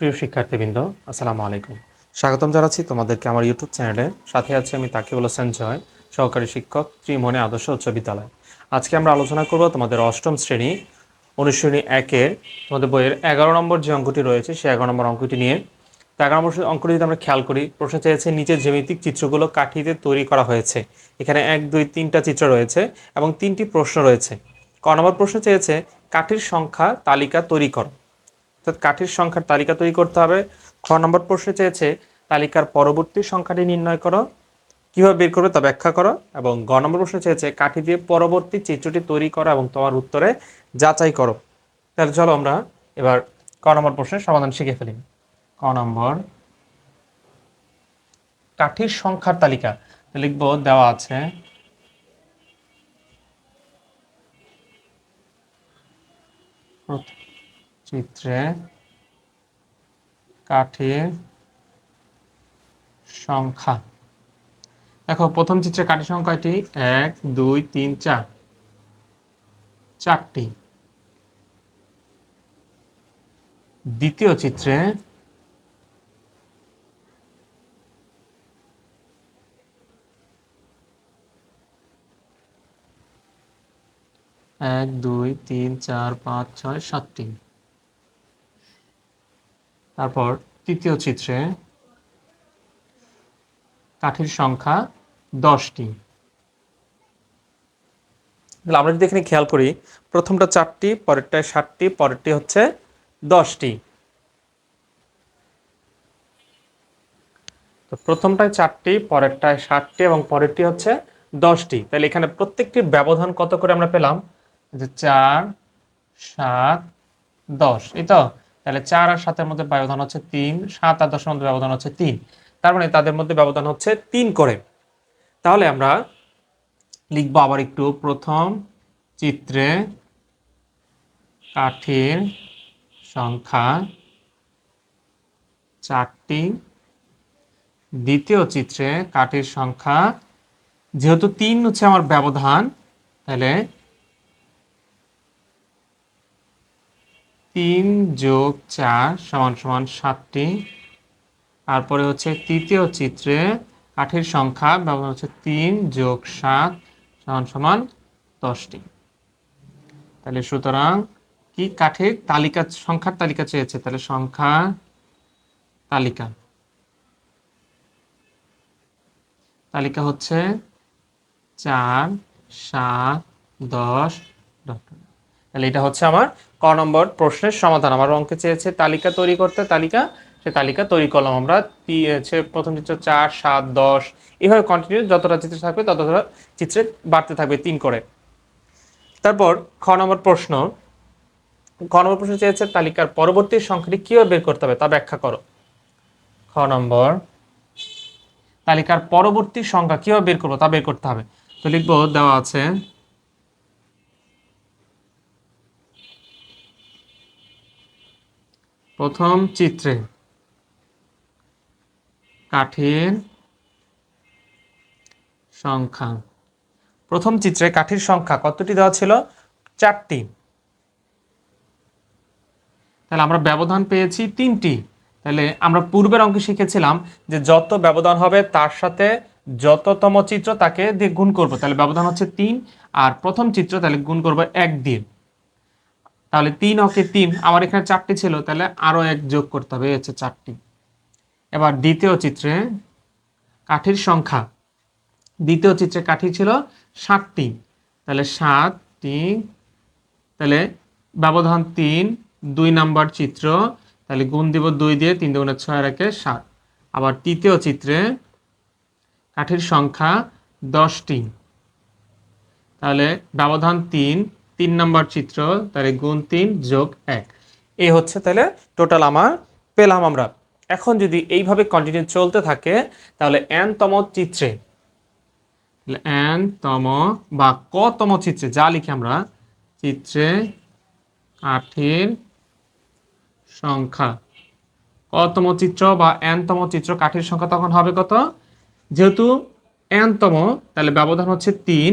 প্রিয় শিক্ষার্থীবৃন্দ, আসসালামু আলাইকুম। স্বাগতম জানাচ্ছি তোমাদেরকে আমার ইউটিউব চ্যানেলে। সাথে আছে আমি তাকিবুল হোসেন জয়, সহকারী শিক্ষক, ত্রিমোহনী আদর্শ উচ্চ বিদ্যালয়। আজকে আমরা আলোচনা করব তোমাদের অষ্টম শ্রেণী অনুশীলনী 1-এর তোমাদের বইয়ের 11 নম্বর যে অঙ্কটি রয়েছে সেই 11 নম্বর অঙ্কটি নিয়ে। তো 11 নম্বর অঙ্কটি যদি আমরা খেয়াল করি, প্রশ্ন চেয়েছে নিচের জ্যামিতিক চিত্রগুলো কাঠিতে তৈরি করা হয়েছে। এখানে 1, 2, 3টা চিত্র রয়েছে এবং 3টি প্রশ্ন রয়েছে। ক নম্বর প্রশ্ন চেয়েছে কাঠির সংখ্যা তালিকা তৈরি করো। অর্থাৎ কাঠির সংখ্যার তালিকা তৈরি করতে হবে। খ নম্বর প্রশ্নে চেয়েছে তালিকার পরবর্তী সংখ্যাটি নির্ণয় করো, কিভাবে বের করবে তা ব্যাখ্যা করো। এবং গ নম্বর প্রশ্নে চেয়েছে কাঠি দিয়ে পরবর্তী চিত্রটি তৈরি করো এবং তোমার উত্তরে যাচাই করো। তাহলে চলো আমরা এবার ক নম্বর প্রশ্নের সমাধান শিখে ফেলি। ক নম্বর, কাঠির সংখ্যার তালিকা লিখবো, দেওয়া আছে চিত্রে কাঠির সংখ্যা। দেখো প্রথম চিত্রে কাঠির সংখ্যাটি 1, 2, 3, 4, 4টি। দ্বিতীয় চিত্রে 1, 2, 3, 4, 5, 6, 7টি। তারপর তৃতীয় চিত্রে কাঠির সংখ্যা 10টি। আমরা যদি এখানে খেয়াল করি, প্রথমটা 4টি, পরেরটায় 7টি, পরেরটি হচ্ছে 10টি। তো প্রথমটায় 4টি, পরেরটায় 7টি এবং পরেরটি হচ্ছে 10টি। তাহলে এখানে প্রত্যেকটির ব্যবধান কত করে আমরা পেলাম? যে 4, 7, 10, এই তো। তাহলে 4 আর 7-এর মধ্যে ব্যবধান হচ্ছে 3, 7 আর 10-এর মধ্যে ব্যবধান হচ্ছে 3। তার মানে তাদের মধ্যে ব্যবধান হচ্ছে 3 করে। তাহলে আমরা লিখবো আবার একটু, প্রথম চিত্রে কাঠির সংখ্যা 4টি, দ্বিতীয় চিত্রে কাঠির সংখ্যা, যেহেতু 3 হচ্ছে আমার ব্যবধান, তাহলে 3 যোগ 4 সমান সমান 7টি। তারপরে হচ্ছে তৃতীয় চিত্রে কাঠির সংখ্যা ব্যবধান হচ্ছে 3 যোগ 7 সমান সমান 10টি। তাহলে সুতরাং কি কাঠের তালিকা, সংখ্যার তালিকা চেয়েছে, তাহলে সংখ্যা তালিকা, তালিকা হচ্ছে 4, 7, 10। তাহলে এটা হচ্ছে আমার ক নম্বর প্রশ্নের সমাধান। আমার অঙ্কে চেয়েছে তালিকা তৈরি করতে, তালিকা, সে তালিকা তৈরি করলাম আমরা। প্রথম চিত্র 4, 7, 10, এভাবে কন্টিনিউ যতটা চিত্র থাকবে ততটা চিত্রে বাড়তে থাকবে 3 করে। তারপর খ নম্বর প্রশ্ন, খ নম্বর প্রশ্ন চেয়েছে তালিকার পরবর্তী সংখ্যাটি কিভাবে বের করতে হবে তা ব্যাখ্যা করো। খ নম্বর, তালিকার পরবর্তী সংখ্যা কিভাবে বের করবো তা বের করতে হবে। তো লিখবো, দেওয়া আছে প্রথম চিত্রে কাঠির সংখ্যা, প্রথম চিত্রে কাঠির সংখ্যা কতটি দেওয়া ছিল? 4টি। তাহলে আমরা ব্যবধান পেয়েছি 3টি। তাহলে আমরা পূর্বের অঙ্কে শিখেছিলাম যে যত ব্যবধান হবে তার সাথে যততম চিত্র তাকে দিয়ে গুণ করব। তাহলে ব্যবধান হচ্ছে 3, আর প্রথম চিত্র তাহলে গুণ করব 1 দিয়ে। তাহলে 3 অকে 3, আমার এখানে 4টি ছিল, তাহলে আরো 1 যোগ করতে হবে, হচ্ছে 4টি। এবার দ্বিতীয় চিত্রে কাঠির সংখ্যা, দ্বিতীয় চিত্রে কাঠি ছিল 7টি, তাহলে 7টি, তাহলে ব্যবধান 3, 2 নাম্বার চিত্র, তাহলে গুণ দিব 2 দিয়ে, 3 2 6 রেখে 7। আবার তৃতীয় চিত্রে কাঠির সংখ্যা 10টি, তাহলে ব্যবধান 3, 3 নাম্বার চিত্র, তাহলে গুণ 3 যোগ 1। এই হচ্ছে তাহলে টোটাল আমার পেলাম আমরা। এখন যদি এইভাবে কন্টিনিউ চলতে থাকে তাহলে n-তম চিত্রে, n-তম বা ক-তম চিত্রে, যা লিখি আমরা, চিত্রে কাঠির সংখ্যা, কতম চিত্র বা n-তম চিত্র কাঠির সংখ্যা তখন হবে কত? যেহেতু n-তম তাহলে ব্যবধান হচ্ছে 3,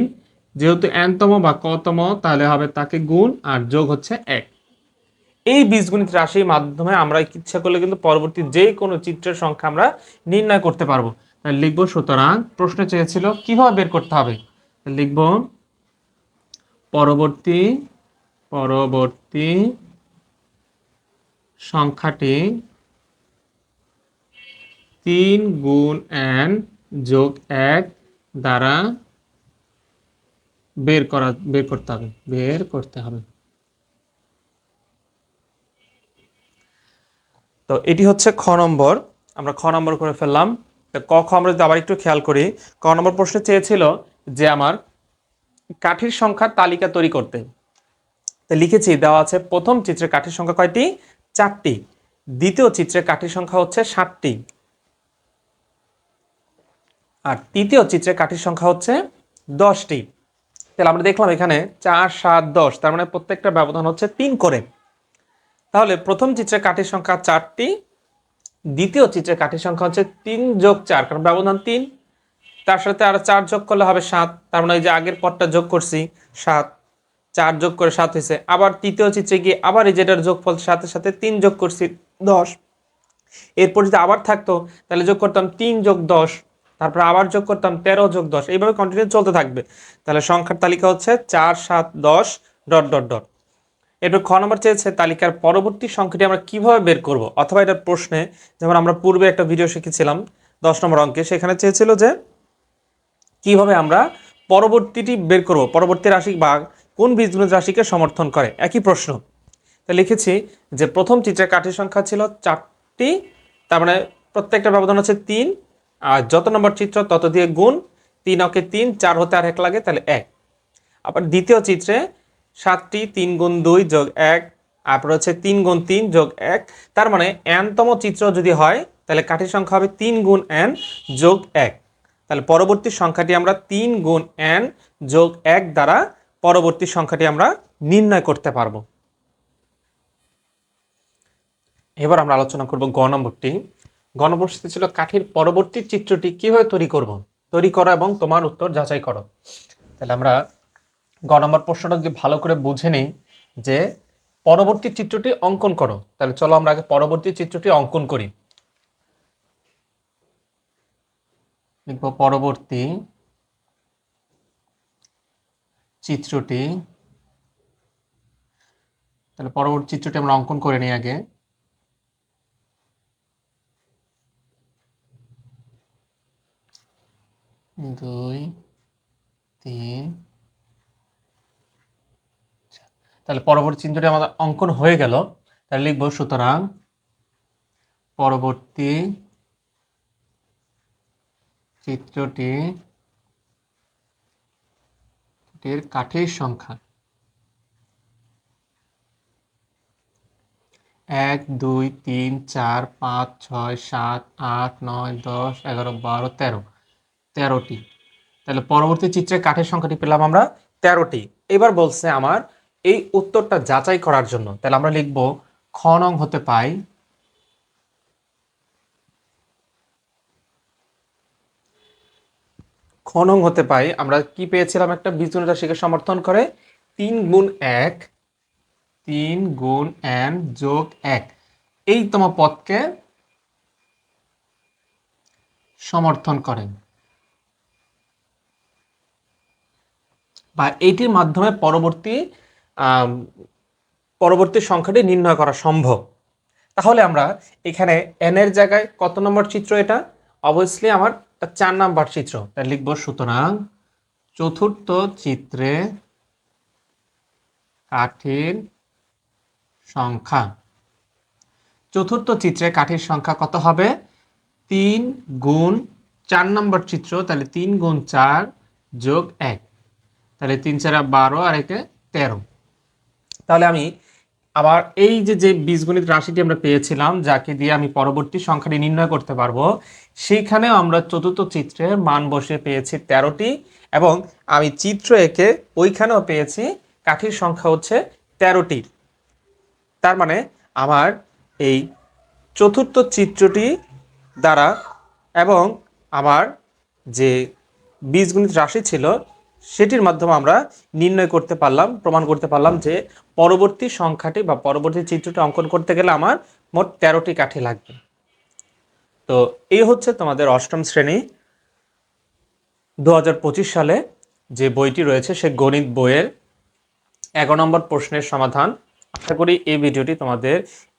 যেহেতু n-তম বা কতম তাহলে হবে তাকে গুণ আর যোগ হচ্ছে 1। এই বীজগণিত রাশির মাধ্যমে আমরা ইচ্ছা করলে কিন্তু পরবর্তী যে কোনো চিত্রের সংখ্যা আমরা নির্ণয় করতে পারবো। তাহলে লিখবো, সুতরাং প্রশ্ন চেয়েছিল কিভাবে বের করতে হবে, লিখব পরবর্তী পরবর্তী সংখ্যাটি 3 গুণ n যোগ 1 দ্বারা বের করতে হবে। তো এটি হচ্ছে খ নম্বর, আমরা খ নম্বর করে ফেললাম। তো ক খ আমরা যদি আবার একটু খেয়াল করি, ক নম্বর প্রশ্নে চেয়েছিল যে আমার কাঠির সংখ্যার তালিকা তৈরি করতে। তো লিখেছি, দেওয়া আছে প্রথম চিত্রে কাঠির সংখ্যা কয়টি, 4টি। দ্বিতীয় চিত্রে কাঠির সংখ্যা হচ্ছে 7টি, আর তৃতীয় চিত্রে কাঠির সংখ্যা হচ্ছে 10টি। তাহলে আমরা দেখলাম এখানে 4, 7, 10, তার মানে প্রত্যেকটা ব্যবধান হচ্ছে 3 করে। তাহলে প্রথম চিত্রে কাঠির সংখ্যা 4টি, দ্বিতীয় চিত্রে কাঠির সংখ্যা হচ্ছে 3 যোগ 4, কারণ ব্যবধান 3, তার সাথে আর 4 যোগ করলে হবে 7, তার মানে এই যে আগের পদটা যোগ করছি 7, 4 যোগ করে 7 হয়েছে। আবার তৃতীয় চিত্রে গিয়ে আবার এই যেটার যোগফল সাথে সাথে 3 যোগ করছি 10, এরপর যদি আবার থাকতো তাহলে যোগ করতাম 3 যোগ 10, তারপর আবার যোগ করতাম 13 যোগ 10, এইভাবে কন্টিনিউ চলতে থাকবে। তাহলে সংখ্যার তালিকা হচ্ছে 4, 7, 10 ... এরপর খ নম্বর চেয়েছে তালিকার পরবর্তী সংখ্যাটি আমরা কিভাবে বের করব, অথবা এটার প্রশ্নে যেমন আমরা পূর্বে একটা ভিডিও শিখেছিলাম 10 নম্বর অঙ্কে, সেখানে চেয়েছিল যে কিভাবে আমরা পরবর্তীটি বের করব, পরবর্তী রাশি বা কোন বীজগণিত রাশিকে সমর্থন করে, একই প্রশ্ন। তো লিখেছি যে প্রথম চিত্রে কাঠির সংখ্যা ছিল 4টি, তার মানে প্রত্যেকটা ব্যবধান হচ্ছে 3, আর যত নম্বর চিত্র তত দিয়ে গুণ, 3 অকে 3, 4 হতে আর 1 লাগে, তাহলে 1। আবার দ্বিতীয় চিত্রে 7টি, 3 গুণ 2 যোগ 1, তারপর হচ্ছে 3 গুণ 3 যোগ 1, তার মানে n-তম চিত্র যদি হয় তাহলে কাঠির সংখ্যা হবে 3 গুণ n যোগ 1। তাহলে পরবর্তী সংখ্যাটি আমরা 3 গুণ n যোগ 1 দ্বারা পরবর্তী সংখ্যাটি আমরা নির্ণয় করতে পারবো। এবার আমরা আলোচনা করব গ নম্বরটি। গ নম্বর ছিল কাঠির পরবর্তী চিত্রটি কিভাবে তৈরি করব, তৈরি করো এবং তোমার উত্তর যাচাই করো। তাহলে আমরা গ নম্বর প্রশ্নটা যদি ভালো করে বুঝে নিই যে পরবর্তী চিত্রটি অঙ্কন করো, তাহলে চলো আমরা আগে পরবর্তী চিত্রটি অঙ্কন করি। লিখব পরবর্তী চিত্রটি, তাহলে পরবর্তী চিত্রটি আমরা অঙ্কন করে নিই আগে। দুই, তিন, তাহলে পরবর্তী চিত্রটি আমাদের অঙ্কন হয়ে গেল। তাহলে লিখব, সুতরাং পরবর্তী চিত্রটি কাঠির সংখ্যা 1, 2, 3, 4, 5, 6, 7, 8, 9, 10, 11, 12, 13, 13টি। তাহলে পরবর্তী চিত্রে কাঠের সংখ্যাটি পেলাম আমরা 13টি। এবার বলছে আমার এই উত্তরটা যাচাই করার জন্য, তাহলে আমরা লিখব খ নং হতে পাই আমরা কি পেয়েছিলাম, একটা বীজগণিত রাশিকে সমর্থন করে 3 গুণ 1, 3 গুণ n যোগ 1, এইতম পদকে সমর্থন করেন, বা এইটির মাধ্যমে পরবর্তী সংখ্যাটি নির্ণয় করা সম্ভব। তাহলে আমরা এখানে n এর জায়গায় কত নম্বর চিত্র, এটা অবভিয়াসলি আমার 4 নম্বর চিত্র, তাই লিখব, সুতরাং চতুর্থ চিত্রে কাঠির সংখ্যা, চতুর্থ চিত্রে কাঠির সংখ্যা কত হবে, 3 গুণ 4 নম্বর চিত্র, তাহলে 3 গুণ 4 যোগ 1, তাহলে 3 4 12 আর 1 13। তাহলে আমি আবার এই যে বীজগণিত রাশিটি আমরা পেয়েছিলাম, যাকে দিয়ে আমি পরবর্তী সংখ্যাটি নির্ণয় করতে পারবো, সেইখানেও আমরা চতুর্থ চিত্রে মান বসে পেয়েছি 13টি, এবং আমি চিত্র এঁকে ওইখানেও পেয়েছি কাঠির সংখ্যা হচ্ছে 13টি। তার মানে আমার এই চতুর্থ চিত্রটি দ্বারা এবং আমার যে বীজগণিত রাশি ছিল সেটির মাধ্যমে আমরা নির্ণয় করতে পারলাম, প্রমাণ করতে পারলাম যে পরবর্তী সংখ্যাটি বা পরবর্তী চিত্রটি অঙ্কন করতে গেলে আমার মোট 13টি কাঠি লাগবে। তো এই হচ্ছে তোমাদের অষ্টম শ্রেণী 2025 সালে যে বইটি রয়েছে সে গণিত বইয়ের 11 নম্বর প্রশ্নের সমাধান। আশা করি এই ভিডিওটি তোমাদের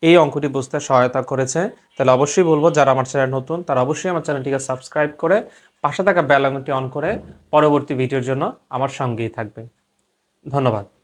এই অঙ্কটি বুঝতে সহায়তা করেছে। তাহলে অবশ্যই বলবো যারা আমার চ্যানেল নতুন তারা অবশ্যই আমার চ্যানেলটিকে সাবস্ক্রাইব করে পাশে থাকা বেল আইকনটি অন করে পরবর্তী ভিডিওর জন্য আমার সঙ্গেই থাকবে। ধন্যবাদ।